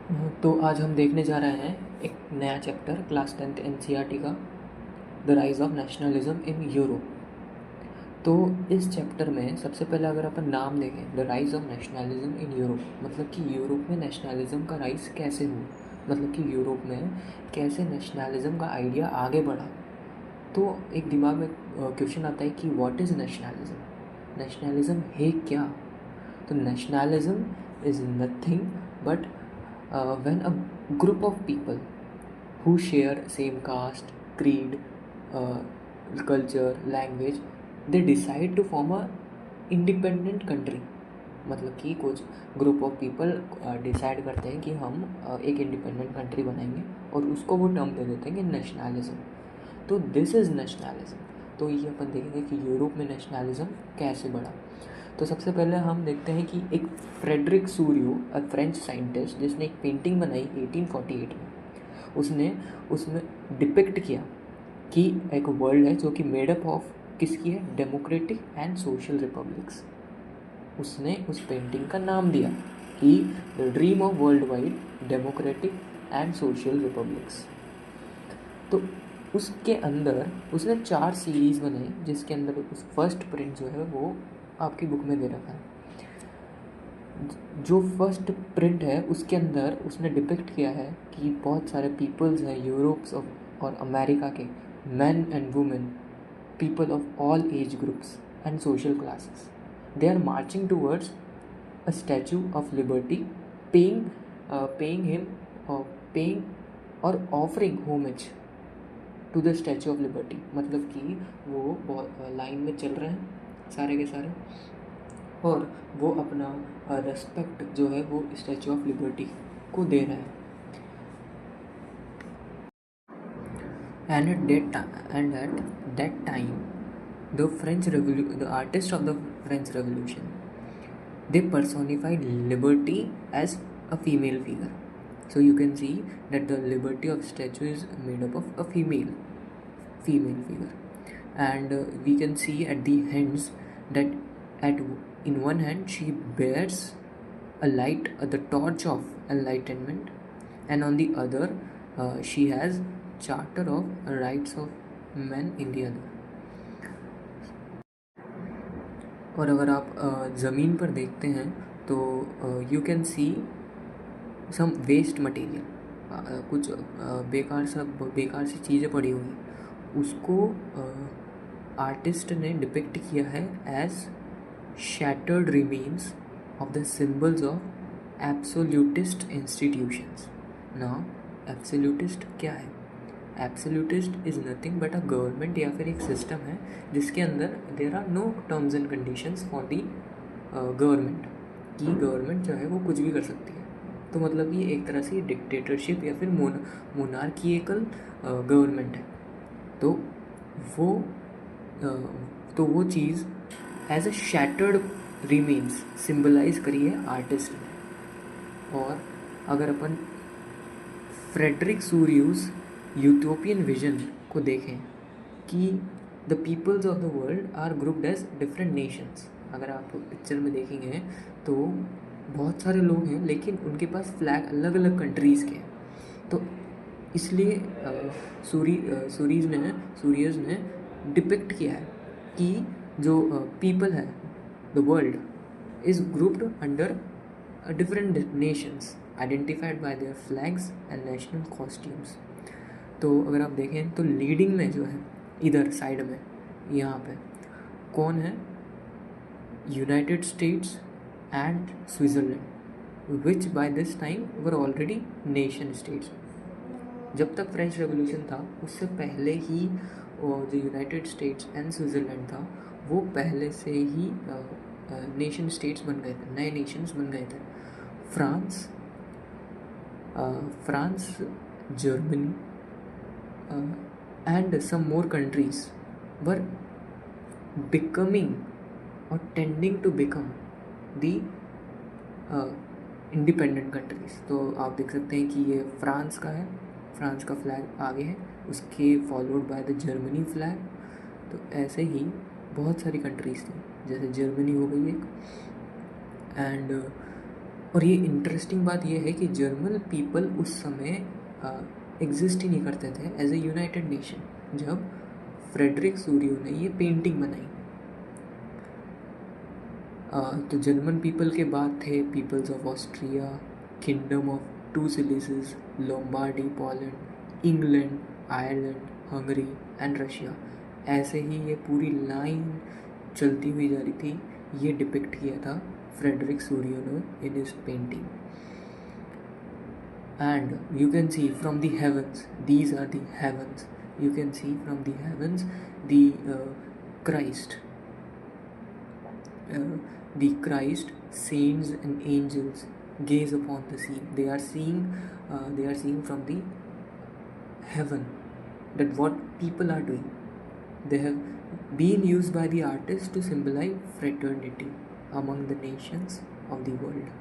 तो आज हम देखने जा रहे हैं एक नया चैप्टर क्लास 10th एनसीईआरटी का, the rise of nationalism in Europe. तो इस चैप्टर में सबसे पहले अगर अपन नाम देखें, the rise of nationalism in Europe, मतलब कि यूरोप में नेशनलिज्म का राइज कैसे हुआ, मतलब कि यूरोप में कैसे नेशनलिज्म का आइडिया आगे बढ़ा। तो एक दिमाग में क्वेश्चन आता है कि व्हाट इज़ नेशनलिज्म, नेशनलिज्म है क्या। तो nationalism is nothing but when a group of people who share same caste, creed, uh, culture, language, they decide to form a independent country। मतलब कि कुछ ग्रुप ऑफ पीपल डिसाइड करते हैं कि हम एक इंडिपेंडेंट कंट्री बनाएंगे और उसको वो टर्म दे देते हैं कि नेशनलिज्म। तो दिस इज़ नेशनलिज्म। तो ये अपन देखेंगे कि यूरोप में नेशनलिज्म कैसे बढ़ा। तो सबसे पहले हम देखते हैं कि एक फ्रेडरिक सूरियो, अ फ्रेंच साइंटिस्ट, जिसने एक पेंटिंग बनाई 1848 में, उसने उसमें डिपिक्ट किया कि एक वर्ल्ड है जो कि मेडअप ऑफ किसकी है, डेमोक्रेटिक एंड सोशल रिपब्लिक्स। उसने उस पेंटिंग का नाम दिया कि the dream of world wide democratic and social republics. तो उसके अंदर उसने 4 सीरीज़ बनाई, जिसके अंदर उस फर्स्ट प्रिंट जो है वो आपकी बुक में दे रखा है। जो फर्स्ट प्रिंट है उसके अंदर उसने डिपिक्ट किया है कि बहुत सारे पीपल्स हैं यूरोप्स और अमेरिका के, men and women, people of all age groups and social classes, they are marching towards a statue of liberty, paying paying him paying और offering homage to the statue of liberty. मतलब कि वो बहुत line में चल रहे हैं सारे के सारे, और वो अपना रेस्पेक्ट जो है वो स्टैचू ऑफ लिबर्टी को दे रहे हैं। And at that time the artist of the French revolution, they personified liberty as a female figure. So you can see that the liberty of statue is made up of a female figure, and we can see at the hands that at in one hand she bears a light, the torch of enlightenment, and on the other she has charter of rights of men in the other। और अगर आप ज़मीन पर देखते हैं तो you can see some waste material, कुछ बेकार सी चीज़ें पड़ी हुई, उसको आर्टिस्ट ने डिपिक्ट किया है as shattered remains of the symbols of absolutist institutions. Now absolutist क्या है? Absolutist is nothing but a government या फिर एक सिस्टम है जिसके अंदर there are no terms and conditions for the government, कि गवर्नमेंट जो है वो कुछ भी कर सकती है। तो मतलब ये एक तरह से डिक्टेटरशिप या फिर मोनार्किकल गवर्नमेंट है। तो वो वो चीज़ as a shattered remains symbolise करी है आर्टिस्ट ने। और अगर अपन फ्रेडरिक सूरियस यूटोपियन विजन को देखें कि the peoples of the world are grouped as different nations, अगर आप पिक्चर में देखेंगे तो बहुत सारे लोग हैं लेकिन उनके पास फ्लैग अलग अलग कंट्रीज़ के हैं। तो इसलिए सूरीज ने डिपिक्ट किया है कि जो पीपल है, the world is grouped under different Nations identified by there flags and national costumes. तो अगर आप देखें तो लीडिंग में जो है इधर साइड में यहाँ पे कौन है? United states and Switzerland, which by this time were already nation states. जब तक फ्रेंच रेवोल्यूशन था उससे पहले ही जो यूनाइटेड स्टेट्स एंड स्विट्ज़रलैंड था वो पहले से ही नेशन स्टेट्स बन गए थे, नए नेशंस बन गए थे। France, Germany and some more countries were becoming or tending to become the independent countries. तो आप देख सकते हैं कि ये फ्रांस का है, फ्रांस का फ्लैग आगे है, उसके followed by the Germany flag. तो ऐसे ही बहुत सारी कंट्रीज़ थी, जैसे जर्मनी हो गई एक, एंड और ये इंटरेस्टिंग बात ये है कि जर्मन पीपल उस समय एग्जिस्ट ही नहीं करते थे एज ए यूनाइटेड नेशन जब फ्रेडरिक सूरियो ने ये पेंटिंग बनाई। तो जर्मन पीपल के बाद थे peoples of Austria, kingdom of two Sicilies, Lombardy, Poland, England, Ireland, Hungary and Russia. ऐसे ही ये पूरी लाइन चलती हुई जा रही थी। ये डिपिक्ट किया था फ्रेडरिक सूरियो ने in his painting. And you can see from the heavens, these are the heavens, you can see from the heavens the Christ, saints and angels gaze upon the scene. They are seeing from the heaven that what people are doing. They have been used by the artist to symbolize fraternity among the nations of the world.